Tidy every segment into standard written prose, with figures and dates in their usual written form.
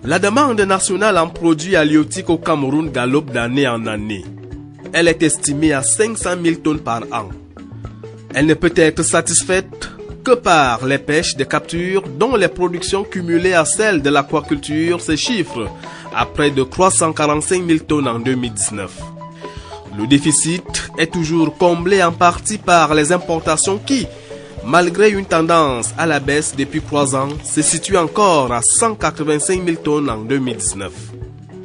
La demande nationale en produits halieutiques au Cameroun galope d'année en année. Elle est estimée à 500 000 tonnes par an. Elle ne peut être satisfaite que par les pêches de capture dont les productions cumulées à celles de l'aquaculture se chiffrent à près de 345 000 tonnes en 2019. Le déficit est toujours comblé en partie par les importations qui, malgré une tendance à la baisse depuis 3 ans, se situe encore à 185 000 tonnes en 2019.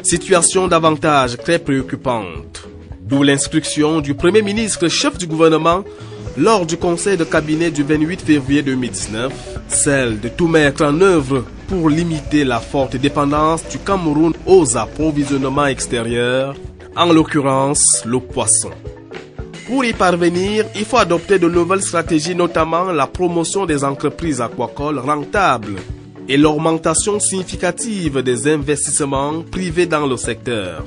Situation davantage très préoccupante. D'où l'instruction du Premier ministre chef du gouvernement lors du conseil de cabinet du 28 février 2019, celle de tout mettre en œuvre pour limiter la forte dépendance du Cameroun aux approvisionnements extérieurs, en l'occurrence le poisson. Pour y parvenir, il faut adopter de nouvelles stratégies, notamment la promotion des entreprises aquacoles rentables et l'augmentation significative des investissements privés dans le secteur.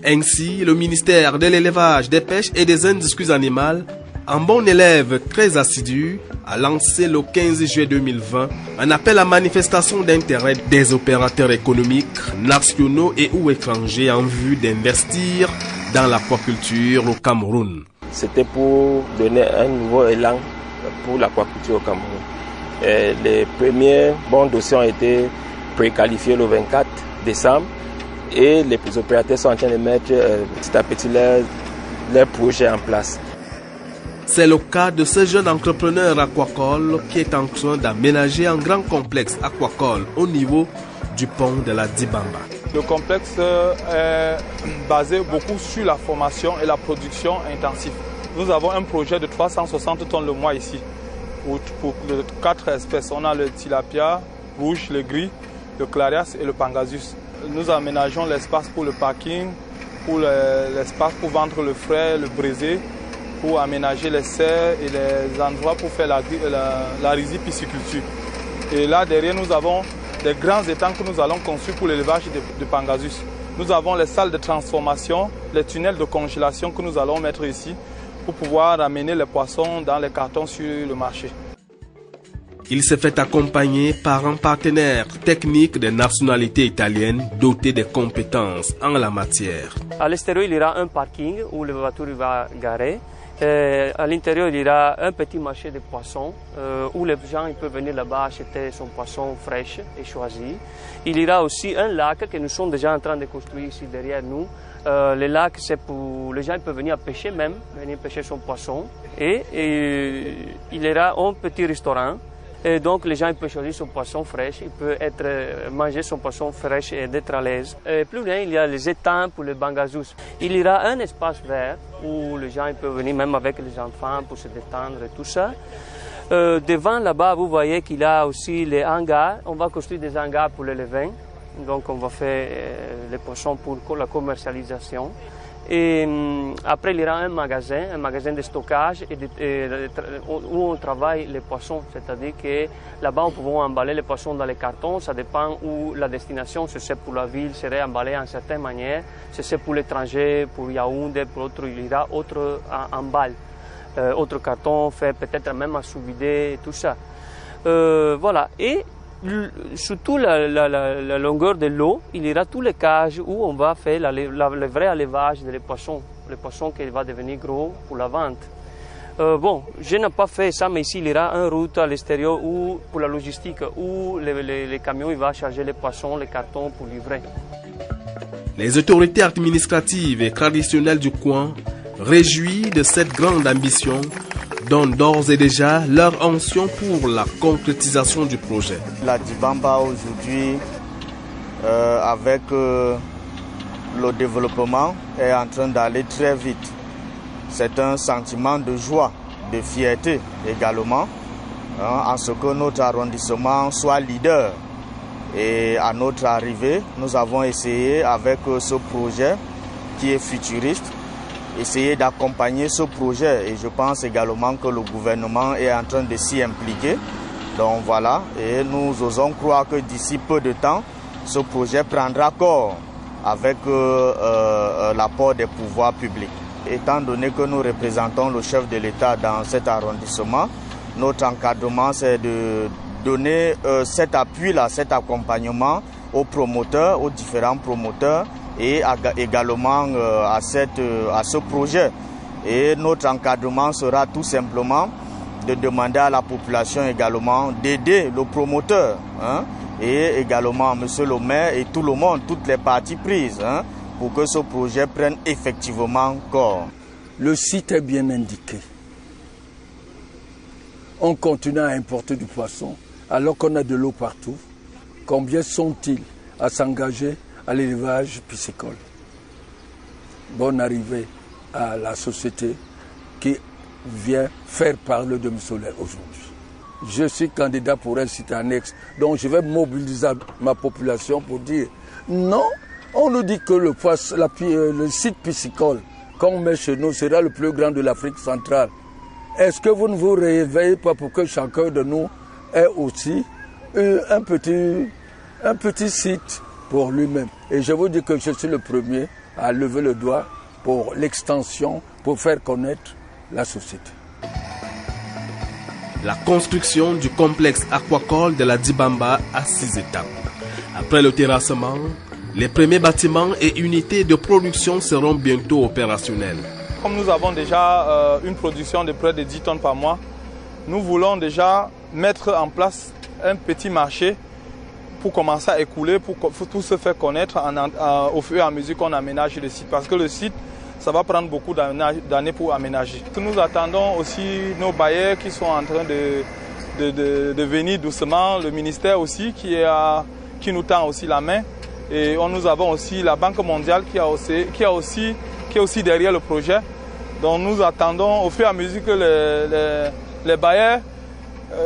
Ainsi, le ministère de l'élevage, des pêches et des industries animales, en bon élève très assidu, a lancé le 15 juillet 2020 un appel à manifestation d'intérêt des opérateurs économiques nationaux et ou étrangers en vue d'investir dans l'aquaculture au Cameroun. C'était pour donner un nouveau élan pour l'aquaculture au Cameroun. Les premiers bons dossiers ont été préqualifiés le 24 décembre et les opérateurs sont en train de mettre petit à petit leurs projets en place. C'est le cas de ce jeune entrepreneur aquacole qui est en train d'aménager un grand complexe aquacole au niveau du pont de la Dibamba. Le complexe est basé beaucoup sur la formation et la production intensive. Nous avons un projet de 360 tonnes le mois ici pour 4 espèces. On a le tilapia rouge, le gris, le clarias et le pangasius. Nous aménageons l'espace pour le parking, pour l'espace pour vendre le frais, le braisé, pour aménager les serres et les endroits pour faire la rizipisciculture. Et là derrière nous avons des grands étangs que nous allons construire pour l'élevage de pangasius. Nous avons les salles de transformation, les tunnels de congélation que nous allons mettre ici pour pouvoir amener les poissons dans les cartons sur le marché. Il se fait accompagner par un partenaire technique de nationalité italienne doté de compétences en la matière. À l'extérieur, il y aura un parking où le voiture va garer. À l'intérieur, il y aura un petit marché de poissons où les gens peuvent venir là-bas acheter son poisson fraîche et choisi. Il y aura aussi un lac que nous sommes déjà en train de construire ici derrière nous. Le lac, c'est pour les gens peuvent venir pêcher même, venir pêcher son poisson. Et il y aura un petit restaurant. Et donc les gens peuvent choisir son poisson fraîche, ils peuvent manger son poisson fraîche et être à l'aise. Plus loin, il y a les étangs pour les pangasius. Il y aura un espace vert où les gens peuvent venir même avec les enfants pour se détendre et tout ça. Devant là-bas, vous voyez qu'il y a aussi les hangars. On va construire des hangars pour les levains. Donc on va faire les poissons pour la commercialisation. Et après, il y aura un magasin de stockage où on travaille les poissons. C'est-à-dire que là-bas, on peut emballer les poissons dans les cartons. Ça dépend où la destination. Si c'est pour la ville, serait emballé en certaine manière. Si c'est pour l'étranger, pour Yaoundé, pour autre, il y aura autre emballe. Autre carton fait peut-être même à sous-vider et tout ça. Voilà. Et surtout la longueur de l'eau, il y aura tous les cages où on va faire le vrai élevage des poissons, les poissons qui vont devenir gros pour la vente. Bon, je n'ai pas fait ça, mais ici il y aura une route à l'extérieur pour la logistique où les camions vont charger les poissons, les cartons pour livrer. Les autorités administratives et traditionnelles du coin, réjouies de cette grande ambition, donnent d'ores et déjà leur onction pour la concrétisation du projet. La Dibamba aujourd'hui, avec le développement, est en train d'aller très vite. C'est un sentiment de joie, de fierté également, en ce que notre arrondissement soit leader. Et à notre arrivée, nous avons essayé avec ce projet qui est futuriste, essayer d'accompagner ce projet, et je pense également que le gouvernement est en train de s'y impliquer. Donc voilà, et nous osons croire que d'ici peu de temps, ce projet prendra corps avec l'apport des pouvoirs publics. Étant donné que nous représentons le chef de l'État dans cet arrondissement, notre encadrement c'est de donner cet appui-là, cet accompagnement aux promoteurs, aux différents promoteurs et également à ce projet. Et notre encadrement sera tout simplement de demander à la population également d'aider le promoteur et également M. le maire et tout le monde, toutes les parties prises pour que ce projet prenne effectivement corps. Le site est bien indiqué. On continue à importer du poisson alors qu'on a de l'eau partout. Combien sont-ils à s'engager à l'élevage piscicole? Bonne arrivée à la société qui vient faire parler de M. Soler aujourd'hui. Je suis candidat pour un site annexe, donc je vais mobiliser ma population pour dire non, on nous dit que le site piscicole qu'on met chez nous sera le plus grand de l'Afrique centrale. Est-ce que vous ne vous réveillez pas pour que chacun de nous ait aussi un petit site pour lui-même? Et je vous dis que je suis le premier à lever le doigt pour l'extension, pour faire connaître la société. La construction du complexe aquacole de la Dibamba a 6 étapes. Après le terrassement, les premiers bâtiments et unités de production seront bientôt opérationnels. Comme nous avons déjà une production de près de 10 tonnes par mois, nous voulons déjà mettre en place un petit marché pour commencer à écouler, pour tout se faire connaître au fur et à mesure qu'on aménage le site. Parce que le site, ça va prendre beaucoup d'années pour aménager. Nous attendons aussi nos bailleurs qui sont en train de venir doucement, le ministère aussi qui nous tend aussi la main. Et nous avons aussi la Banque mondiale qui est aussi derrière le projet. Donc nous attendons au fur et à mesure que les bailleurs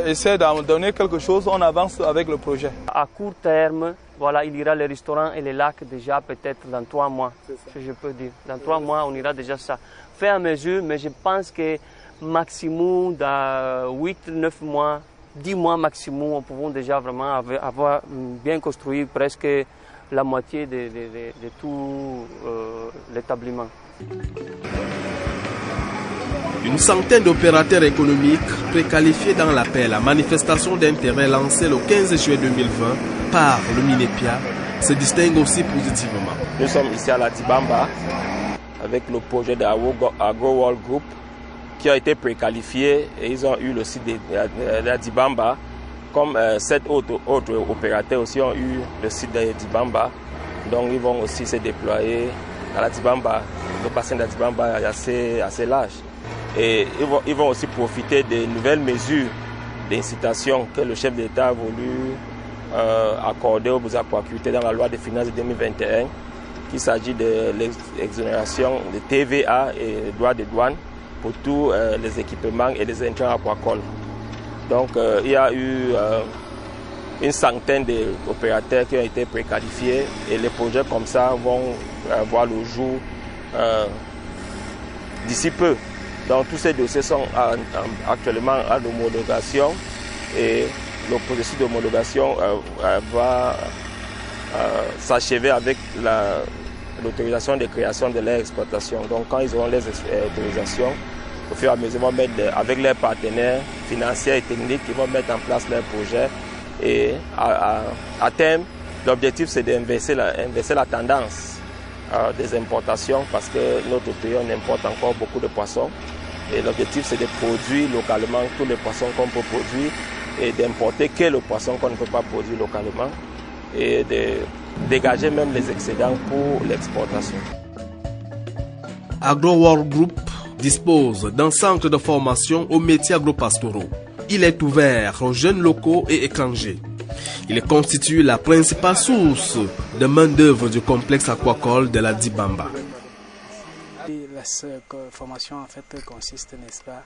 essaient d'en donner quelque chose, on avance avec le projet. À court terme, voilà, il y aura les restaurants et les lacs déjà peut-être dans 3 mois, je peux dire. Dans 3 mois, on ira déjà ça. Fait à mesure, mais je pense que maximum dans 8-9 mois, 10 mois maximum, on pouvons déjà vraiment avoir bien construit presque la moitié de tout l'établissement. Une centaine d'opérateurs économiques préqualifiés dans l'appel à manifestation d'intérêt lancé le 15 juillet 2020 par le Minepia se distinguent aussi positivement. Nous sommes ici à la Dibamba avec le projet de AgroWorld Group qui a été préqualifié et ils ont eu le site de la Dibamba. Comme 7 autres opérateurs aussi ont eu le site de Dibamba. Donc ils vont aussi se déployer à la Dibamba. Le bassin de la Dibamba est assez large. Et ils vont aussi profiter des nouvelles mesures d'incitation que le chef d'État a voulu accorder aux aquaculteurs dans la loi des finances de 2021, qu'il s'agit de l'exonération de TVA et droits de douane pour tous les équipements et les intrants aquacoles. Donc il y a eu une centaine d'opérateurs qui ont été préqualifiés et les projets comme ça vont voir le jour d'ici peu. Donc tous ces dossiers sont actuellement en homologation et le processus d'homologation va s'achever avec l'autorisation de création de leur exploitation. Donc quand ils auront les autorisations, au fur et à mesure, ils vont mettre avec leurs partenaires financiers et techniques, ils vont mettre en place leurs projets. Et à terme, l'objectif c'est d'inverser la tendance des importations parce que notre pays on importe encore beaucoup de poissons. Et l'objectif c'est de produire localement tous les poissons qu'on peut produire et d'importer que le poisson qu'on ne peut pas produire localement et de dégager même les excédents pour l'exportation. AgroWorld Group dispose d'un centre de formation aux métiers agropastoraux. Il est ouvert aux jeunes locaux et étrangers. Il constitue la principale source de main-d'œuvre du complexe aquacole de la Dibamba. La formation en fait consiste, n'est-ce pas,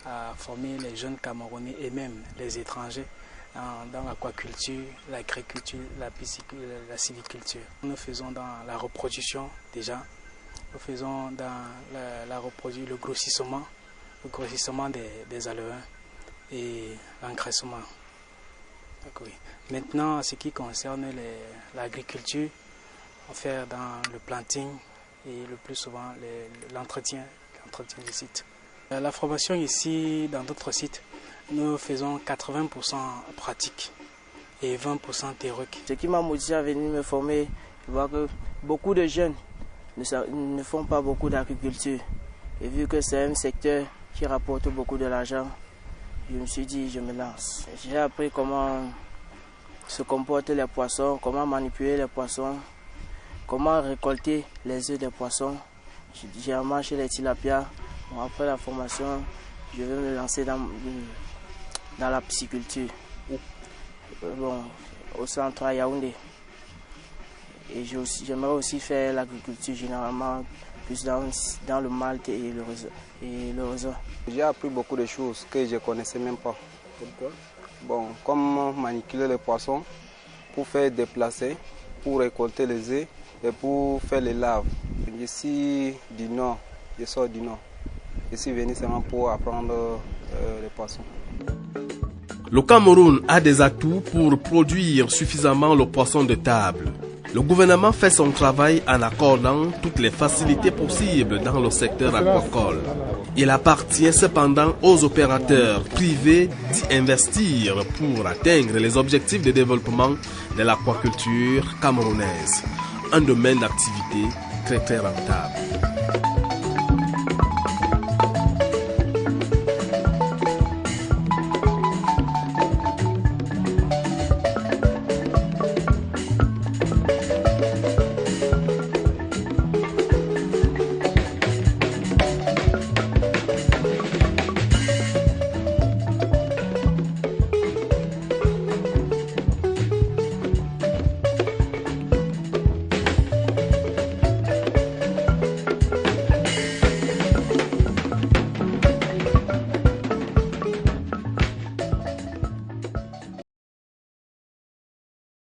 à former les jeunes Camerounais et même les étrangers dans l'aquaculture, l'agriculture, la pisciculture, la sylviculture. Nous faisons dans la reproduction déjà, nous faisons dans le grossissement des alevins et l'engraissement. Oui. Maintenant, ce qui concerne l'agriculture, on fait dans le planting et le plus souvent l'entretien du site. La formation ici, dans d'autres sites, nous faisons 80% pratique et 20% théorique. Ce qui m'a motivé à venir me former, je vois que beaucoup de jeunes ne font pas beaucoup d'agriculture. Et vu que c'est un secteur qui rapporte beaucoup de l'argent, je me suis dit, je me lance. J'ai appris comment se comportent les poissons, comment manipuler les poissons, comment récolter les œufs des poissons. J'ai mangé les tilapias. Bon, après la formation, je vais me lancer dans la pisciculture. Bon, au centre à Yaoundé. Et j'aimerais aussi faire l'agriculture généralement, plus dans le malt et le raisin. J'ai appris beaucoup de choses que je ne connaissais même pas. Pourquoi? Bon, comme manipuler les poissons pour faire déplacer, pour récolter les œufs et pour faire les larves. Je suis du nord, je sors du nord. Je suis venu seulement pour apprendre les poissons. Le Cameroun a des atouts pour produire suffisamment le poisson de table. Le gouvernement fait son travail en accordant toutes les facilités possibles dans le secteur aquacole. Il appartient cependant aux opérateurs privés d'y investir pour atteindre les objectifs de développement de l'aquaculture camerounaise, un domaine d'activité très rentable.